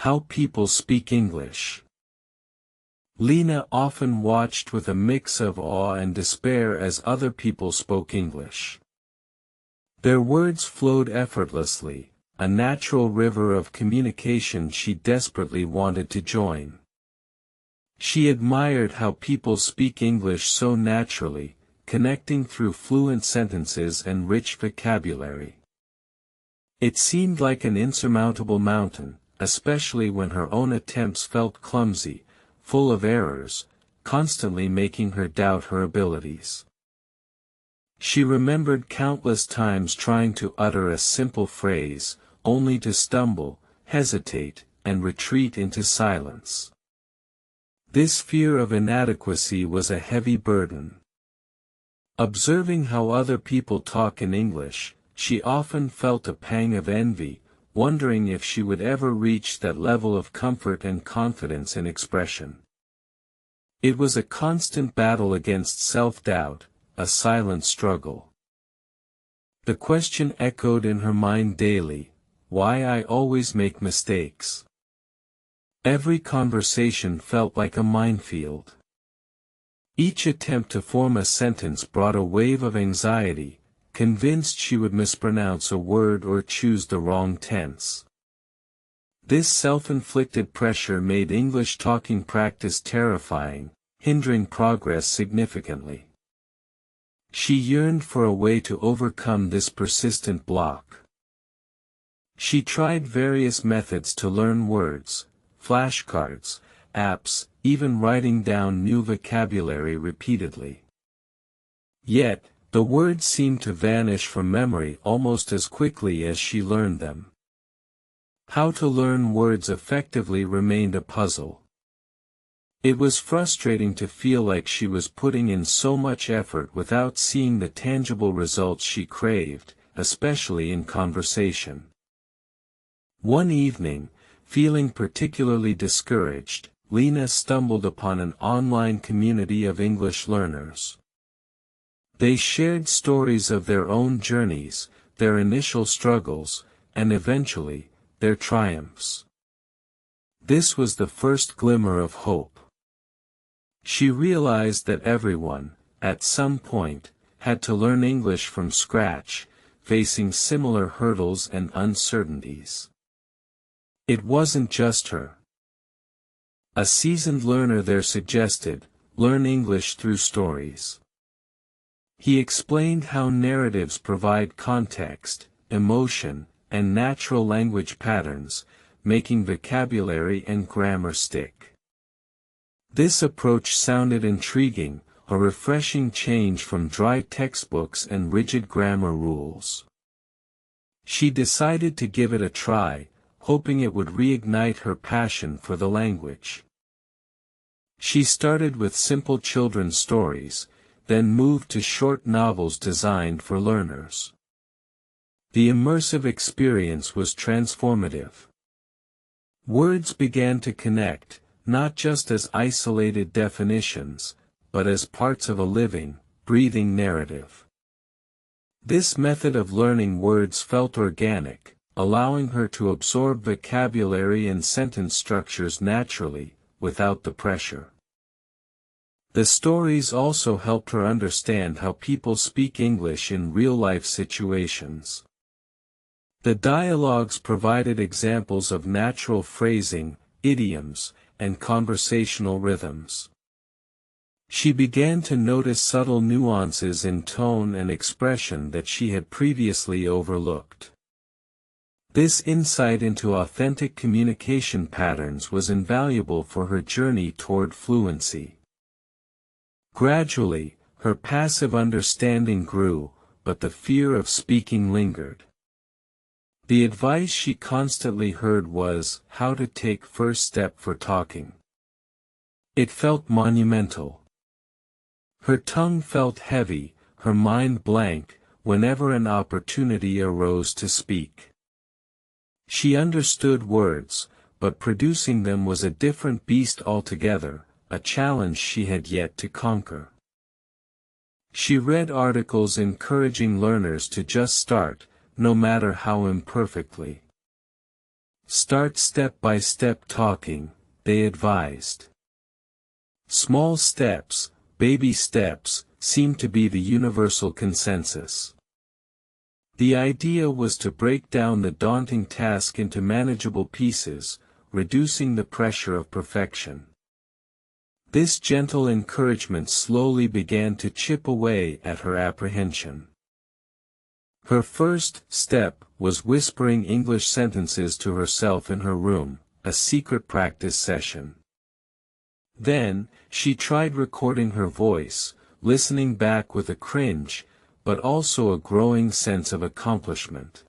How People Speak English. Lena often watched with a mix of awe and despair as other people spoke English. Their words flowed effortlessly, a natural river of communication she desperately wanted to join. She admired how people speak English so naturally, connecting through fluent sentences and rich vocabulary. It seemed like an insurmountable mountain, especially when her own attempts felt clumsy, full of errors, constantly making her doubt her abilities. She remembered countless times trying to utter a simple phrase, only to stumble, hesitate, and retreat into silence. This fear of inadequacy was a heavy burden. Observing how other people talk in English, she often felt a pang of envy, wondering if she would ever reach that level of comfort and confidence in expression. It was a constant battle against self-doubt, a silent struggle. The question echoed in her mind daily: why I always make mistakes. Every conversation felt like a minefield. Each attempt to form a sentence brought a wave of anxiety, convinced she would mispronounce a word or choose the wrong tense. This self-inflicted pressure made English talking practice terrifying, hindering progress significantly. She yearned for a way to overcome this persistent block. She tried various methods to learn words, flashcards, apps, even writing down new vocabulary repeatedly. Yet, the words seemed to vanish from memory almost as quickly as she learned them. How to learn words effectively remained a puzzle. It was frustrating to feel like she was putting in so much effort without seeing the tangible results she craved, especially in conversation. One evening, feeling particularly discouraged, Lena stumbled upon an online community of English learners. They shared stories of their own journeys, their initial struggles, and eventually, their triumphs. This was the first glimmer of hope. She realized that everyone, at some point, had to learn English from scratch, facing similar hurdles and uncertainties. It wasn't just her. A seasoned learner there suggested, learn English through stories. He explained how narratives provide context, emotion, and natural language patterns, making vocabulary and grammar stick. This approach sounded intriguing, a refreshing change from dry textbooks and rigid grammar rules. She decided to give it a try, hoping it would reignite her passion for the language. She started with simple children's stories, then moved to short novels designed for learners. The immersive experience was transformative. Words began to connect, not just as isolated definitions, but as parts of a living, breathing narrative. This method of learning words felt organic, allowing her to absorb vocabulary and sentence structures naturally, without the pressure. The stories also helped her understand how people speak English in real-life situations. The dialogues provided examples of natural phrasing, idioms, and conversational rhythms. She began to notice subtle nuances in tone and expression that she had previously overlooked. This insight into authentic communication patterns was invaluable for her journey toward fluency. Gradually, her passive understanding grew, but the fear of speaking lingered. The advice she constantly heard was, how to take first step for talking. It felt monumental. Her tongue felt heavy, her mind blank, whenever an opportunity arose to speak. She understood words, but producing them was a different beast altogether, a challenge she had yet to conquer. She read articles encouraging learners to just start, no matter how imperfectly. Start step-by-step talking, they advised. Small steps, baby steps, seemed to be the universal consensus. The idea was to break down the daunting task into manageable pieces, reducing the pressure of perfection. This gentle encouragement slowly began to chip away at her apprehension. Her first step was whispering English sentences to herself in her room, a secret practice session. Then, she tried recording her voice, listening back with a cringe, but also a growing sense of accomplishment.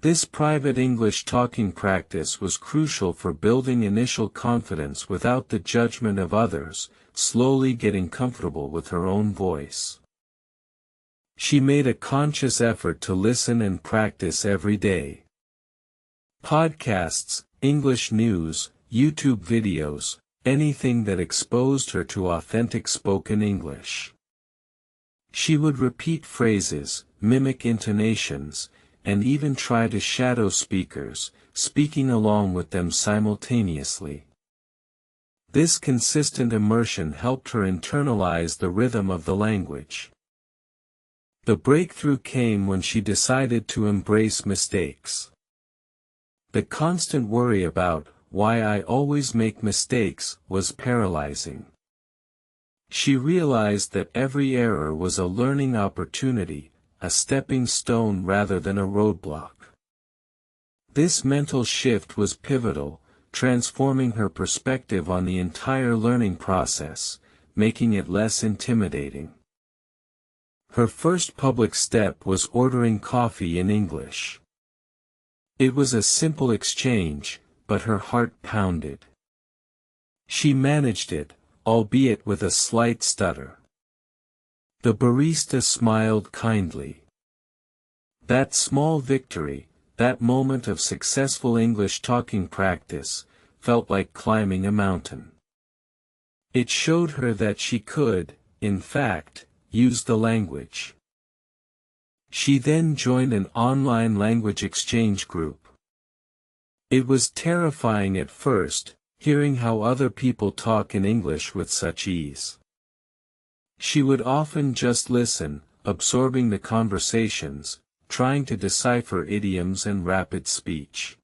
This private English talking practice was crucial for building initial confidence without the judgment of others, slowly getting comfortable with her own voice. She made a conscious effort to listen and practice every day. Podcasts, English news, YouTube videos, anything that exposed her to authentic spoken English. She would repeat phrases, mimic intonations, and even try to shadow speakers, speaking along with them simultaneously. This consistent immersion helped her internalize the rhythm of the language. The breakthrough came when she decided to embrace mistakes. The constant worry about why I always make mistakes was paralyzing. She realized that every error was a learning opportunity, a stepping stone rather than a roadblock. This mental shift was pivotal, transforming her perspective on the entire learning process, making it less intimidating. Her first public step was ordering coffee in English. It was a simple exchange, but her heart pounded. She managed it, albeit with a slight stutter. The barista smiled kindly. That small victory, that moment of successful English talking practice, felt like climbing a mountain. It showed her that she could, in fact, use the language. She then joined an online language exchange group. It was terrifying at first, hearing how other people talk in English with such ease. She would often just listen, absorbing the conversations, trying to decipher idioms and rapid speech.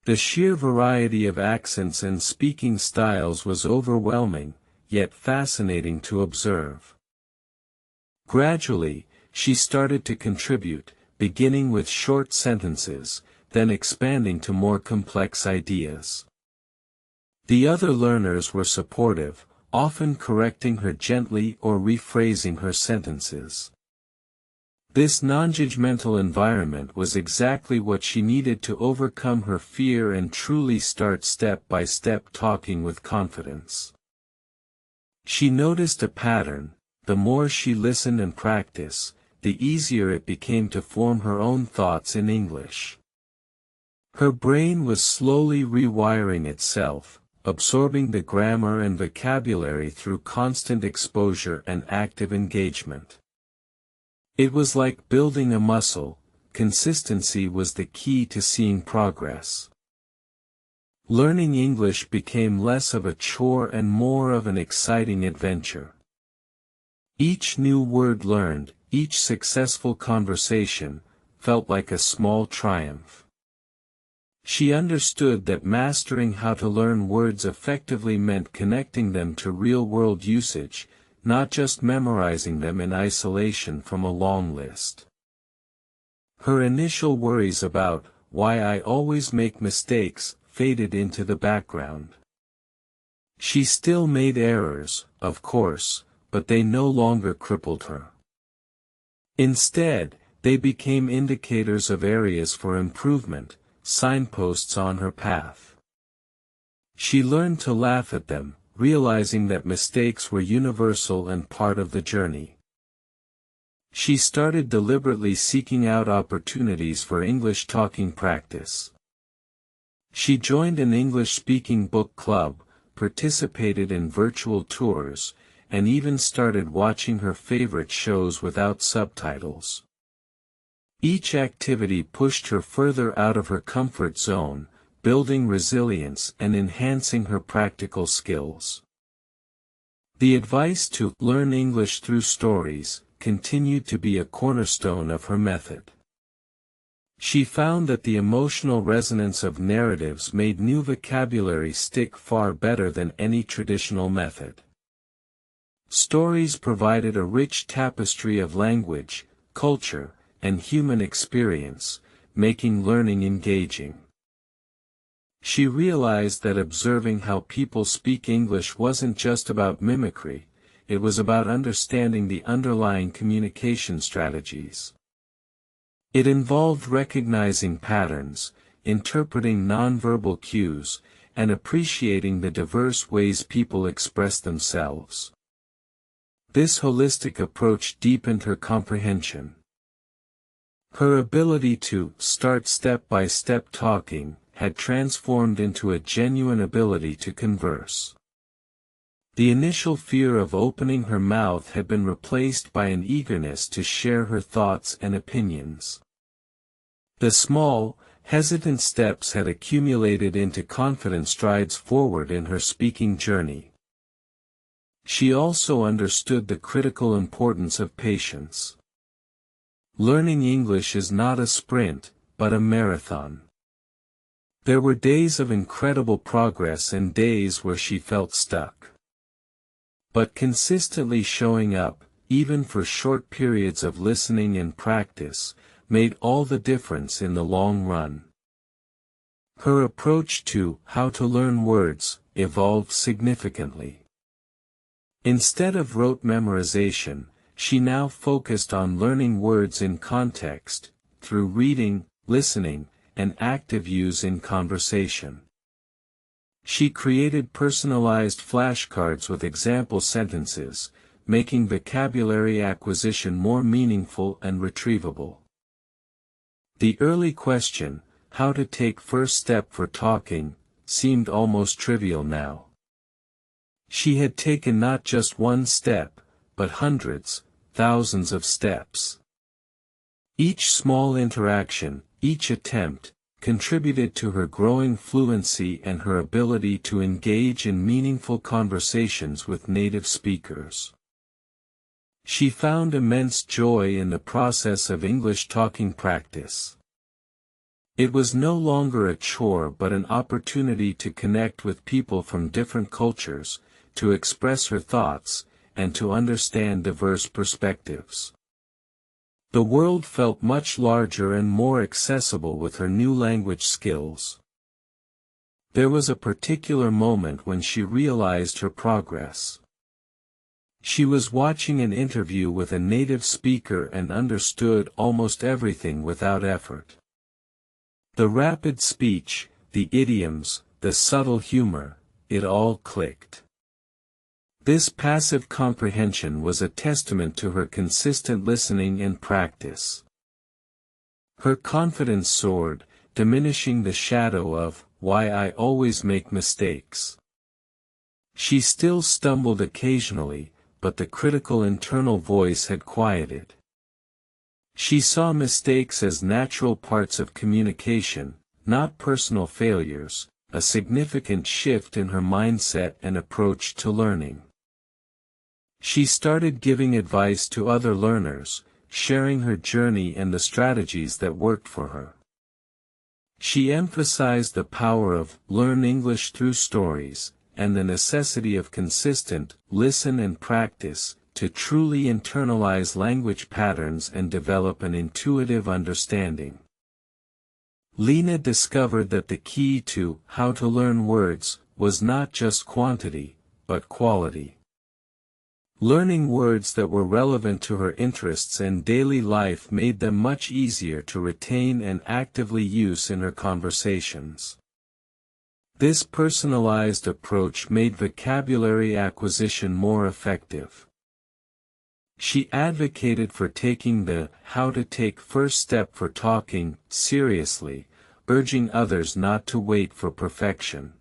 The sheer variety of accents and speaking styles was overwhelming, yet fascinating to observe. Gradually, she started to contribute, beginning with short sentences, then expanding to more complex ideas. The other learners were supportive, often correcting her gently or rephrasing her sentences. This non-judgmental environment was exactly what she needed to overcome her fear and truly start step-by-step talking with confidence. She noticed a pattern: the more she listened and practiced, the easier it became to form her own thoughts in English. Her brain was slowly rewiring itself, absorbing the grammar and vocabulary through constant exposure and active engagement. It was like building a muscle. Consistency was the key to seeing progress. Learning English became less of a chore and more of an exciting adventure. Each new word learned, each successful conversation, felt like a small triumph. She understood that mastering how to learn words effectively meant connecting them to real-world usage, not just memorizing them in isolation from a long list. Her initial worries about why I always make mistakes faded into the background. She still made errors, of course, but they no longer crippled her. Instead, they became indicators of areas for improvement, signposts on her path. She learned to laugh at them, realizing that mistakes were universal and part of the journey. She started deliberately seeking out opportunities for English talking practice. She joined an English-speaking book club, participated in virtual tours, and even started watching her favorite shows without subtitles. Each activity pushed her further out of her comfort zone, building resilience and enhancing her practical skills. The advice to learn English through stories continued to be a cornerstone of her method. She found that the emotional resonance of narratives made new vocabulary stick far better than any traditional method. Stories provided a rich tapestry of language, culture, and human experience, making learning engaging. She realized that observing how people speak English wasn't just about mimicry, it was about understanding the underlying communication strategies. It involved recognizing patterns, interpreting nonverbal cues, and appreciating the diverse ways people express themselves. This holistic approach deepened her comprehension. Her ability to start step-by-step talking had transformed into a genuine ability to converse. The initial fear of opening her mouth had been replaced by an eagerness to share her thoughts and opinions. The small, hesitant steps had accumulated into confident strides forward in her speaking journey. She also understood the critical importance of patience. Learning English is not a sprint, but a marathon. There were days of incredible progress and days where she felt stuck. But consistently showing up, even for short periods of listening and practice, made all the difference in the long run. Her approach to how to learn words evolved significantly. Instead of rote memorization, she now focused on learning words in context, through reading, listening, and active use in conversation. She created personalized flashcards with example sentences, making vocabulary acquisition more meaningful and retrievable. The early question, how to take first step for talking, seemed almost trivial now. She had taken not just one step, but hundreds, thousands of steps. Each small interaction, each attempt, contributed to her growing fluency and her ability to engage in meaningful conversations with native speakers. She found immense joy in the process of English talking practice. It was no longer a chore but an opportunity to connect with people from different cultures, to express her thoughts, and to understand diverse perspectives. The world felt much larger and more accessible with her new language skills. There was a particular moment when she realized her progress. She was watching an interview with a native speaker and understood almost everything without effort. The rapid speech, the idioms, the subtle humor, it all clicked. This passive comprehension was a testament to her consistent listening and practice. Her confidence soared, diminishing the shadow of, "Why I always make mistakes." She still stumbled occasionally, but the critical internal voice had quieted. She saw mistakes as natural parts of communication, not personal failures, a significant shift in her mindset and approach to learning. She started giving advice to other learners, sharing her journey and the strategies that worked for her. She emphasized the power of learn English through stories, and the necessity of consistent listen and practice, to truly internalize language patterns and develop an intuitive understanding. Lena discovered that the key to how to learn words was not just quantity, but quality. Learning words that were relevant to her interests and daily life made them much easier to retain and actively use in her conversations. This personalized approach made vocabulary acquisition more effective. She advocated for taking the how to take first step for talking seriously, urging others not to wait for perfection.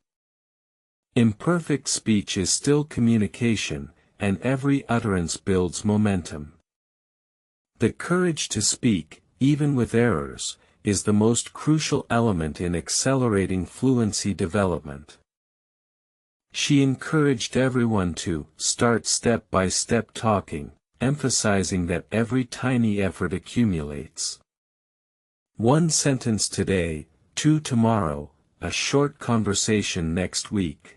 Imperfect speech is still communication, and every utterance builds momentum. The courage to speak, even with errors, is the most crucial element in accelerating fluency development. She encouraged everyone to start step by step talking, emphasizing that every tiny effort accumulates. One sentence today, two tomorrow, a short conversation next week.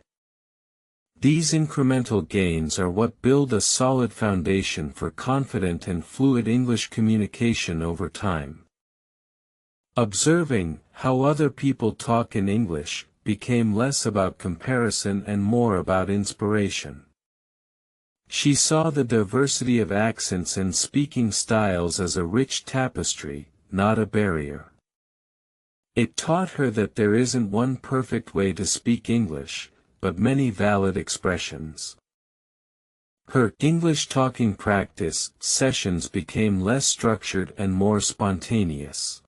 These incremental gains are what build a solid foundation for confident and fluid English communication over time. Observing how other people talk in English became less about comparison and more about inspiration. She saw the diversity of accents and speaking styles as a rich tapestry, not a barrier. It taught her that there isn't one perfect way to speak English, but many valid expressions. Her English talking practice sessions became less structured and more spontaneous.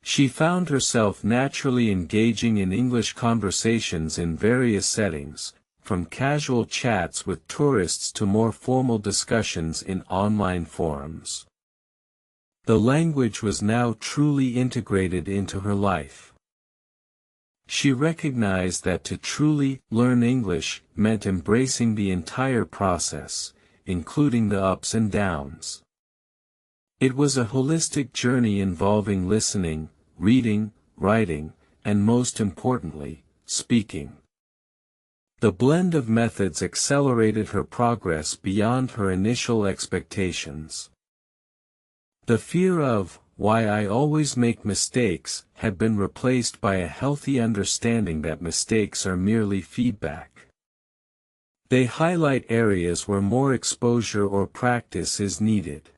She found herself naturally engaging in English conversations in various settings, from casual chats with tourists to more formal discussions in online forums. The language was now truly integrated into her life. She recognized that to truly learn English meant embracing the entire process, including the ups and downs. It was a holistic journey involving listening, reading, writing, and most importantly, speaking. The blend of methods accelerated her progress beyond her initial expectations. The fear of, "why I always make mistakes," had been replaced by a healthy understanding that mistakes are merely feedback. They highlight areas where more exposure or practice is needed.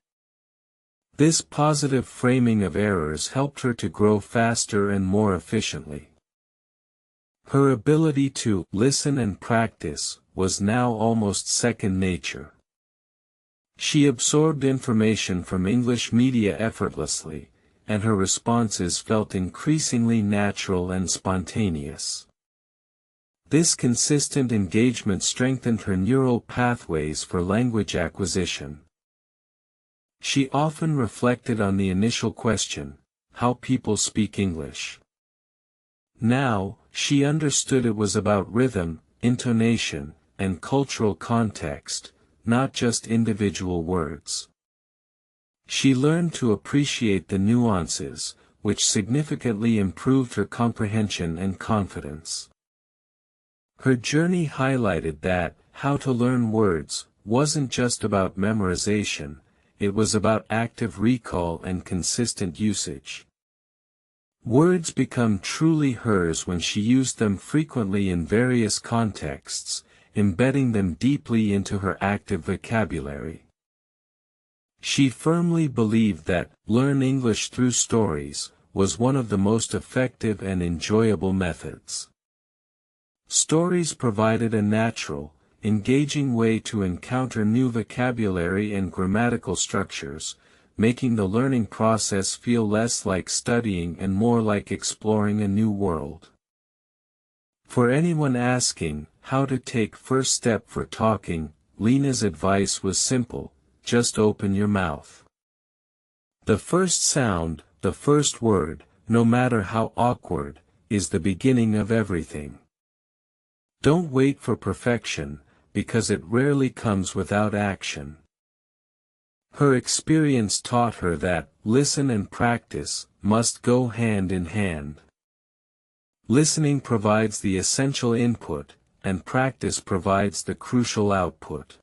This positive framing of errors helped her to grow faster and more efficiently. Her ability to listen and practice was now almost second nature. She absorbed information from English media effortlessly, and her responses felt increasingly natural and spontaneous. This consistent engagement strengthened her neural pathways for language acquisition. She often reflected on the initial question, how people speak English. Now, she understood it was about rhythm, intonation, and cultural context, not just individual words. She learned to appreciate the nuances, which significantly improved her comprehension and confidence. Her journey highlighted that, how to learn words, wasn't just about memorization, it was about active recall and consistent usage. Words become truly hers when she used them frequently in various contexts, embedding them deeply into her active vocabulary. She firmly believed that, learn English through stories, was one of the most effective and enjoyable methods. Stories provided a natural, engaging way to encounter new vocabulary and grammatical structures, making the learning process feel less like studying and more like exploring a new world. For anyone asking, how to take first step for talking, Lena's advice was simple: just open your mouth. The first sound, the first word, no matter how awkward, is the beginning of everything. Don't wait for perfection, because it rarely comes without action. Her experience taught her that, listen and practice, must go hand in hand. Listening provides the essential input, and practice provides the crucial output.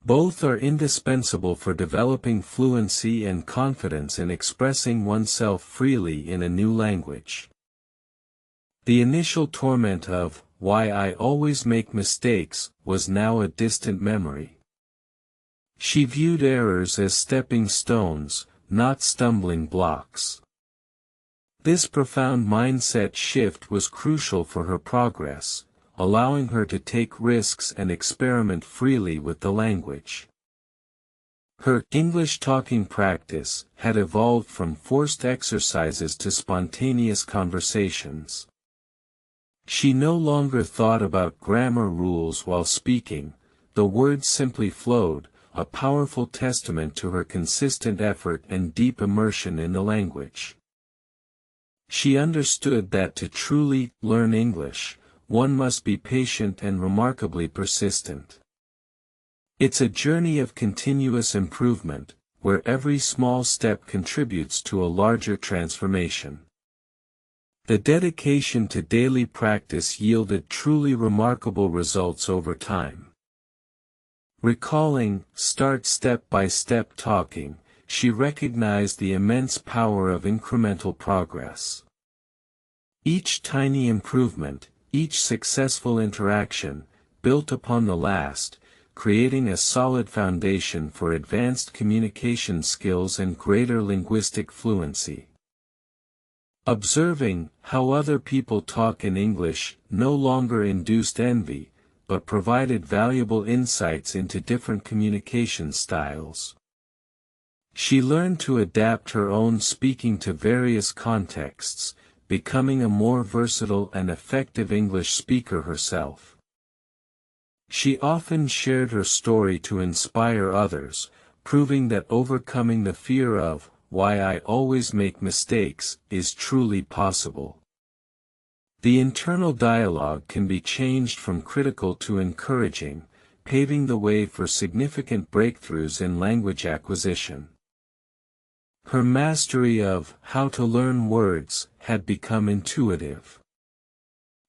Both are indispensable for developing fluency and confidence in expressing oneself freely in a new language. The initial torment of, "why I always make mistakes," was now a distant memory. She viewed errors as stepping stones, not stumbling blocks. This profound mindset shift was crucial for her progress, allowing her to take risks and experiment freely with the language. Her English talking practice had evolved from forced exercises to spontaneous conversations. She no longer thought about grammar rules while speaking, the words simply flowed, a powerful testament to her consistent effort and deep immersion in the language. She understood that to truly learn English, one must be patient and remarkably persistent. It's a journey of continuous improvement, where every small step contributes to a larger transformation. The dedication to daily practice yielded truly remarkable results over time. Recalling, start step-by-step talking, she recognized the immense power of incremental progress. Each tiny improvement, each successful interaction, built upon the last, creating a solid foundation for advanced communication skills and greater linguistic fluency. Observing how other people talk in English no longer induced envy, but provided valuable insights into different communication styles. She learned to adapt her own speaking to various contexts, becoming a more versatile and effective English speaker herself. She often shared her story to inspire others, proving that overcoming the fear of "why I always make mistakes" is truly possible. The internal dialogue can be changed from critical to encouraging, paving the way for significant breakthroughs in language acquisition. Her mastery of how to learn words had become intuitive.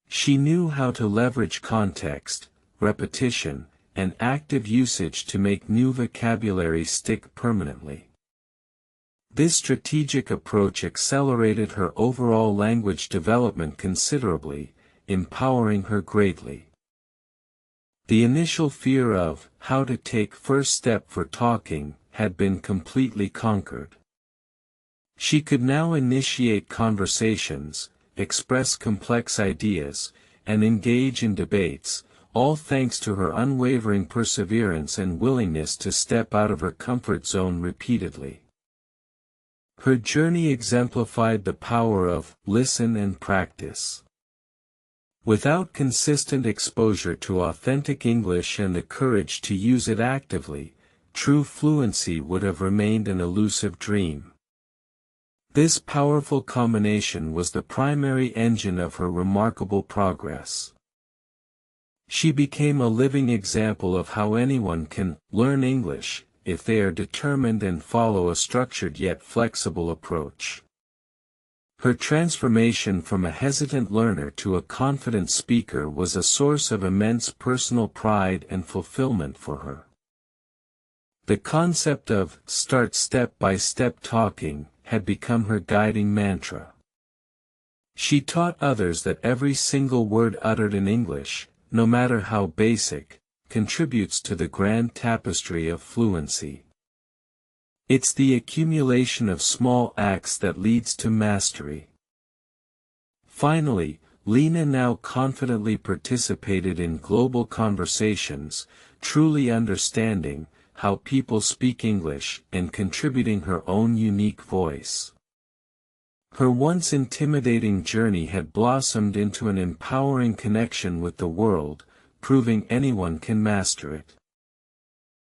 She knew how to leverage context, repetition, and active usage to make new vocabulary stick permanently. This strategic approach accelerated her overall language development considerably, empowering her greatly. The initial fear of how to take first step for talking had been completely conquered. She could now initiate conversations, express complex ideas, and engage in debates, all thanks to her unwavering perseverance and willingness to step out of her comfort zone repeatedly. Her journey exemplified the power of listen and practice. Without consistent exposure to authentic English and the courage to use it actively, true fluency would have remained an elusive dream. This powerful combination was the primary engine of her remarkable progress. She became a living example of how anyone can learn English, if they are determined and follow a structured yet flexible approach. Her transformation from a hesitant learner to a confident speaker was a source of immense personal pride and fulfillment for her. The concept of start step-by-step talking had become her guiding mantra. She taught others that every single word uttered in English, no matter how basic, contributes to the grand tapestry of fluency. It's the accumulation of small acts that leads to mastery. Finally, Lena now confidently participated in global conversations, truly understanding how people speak English and contributing her own unique voice. Her once intimidating journey had blossomed into an empowering connection with the world, proving anyone can master it.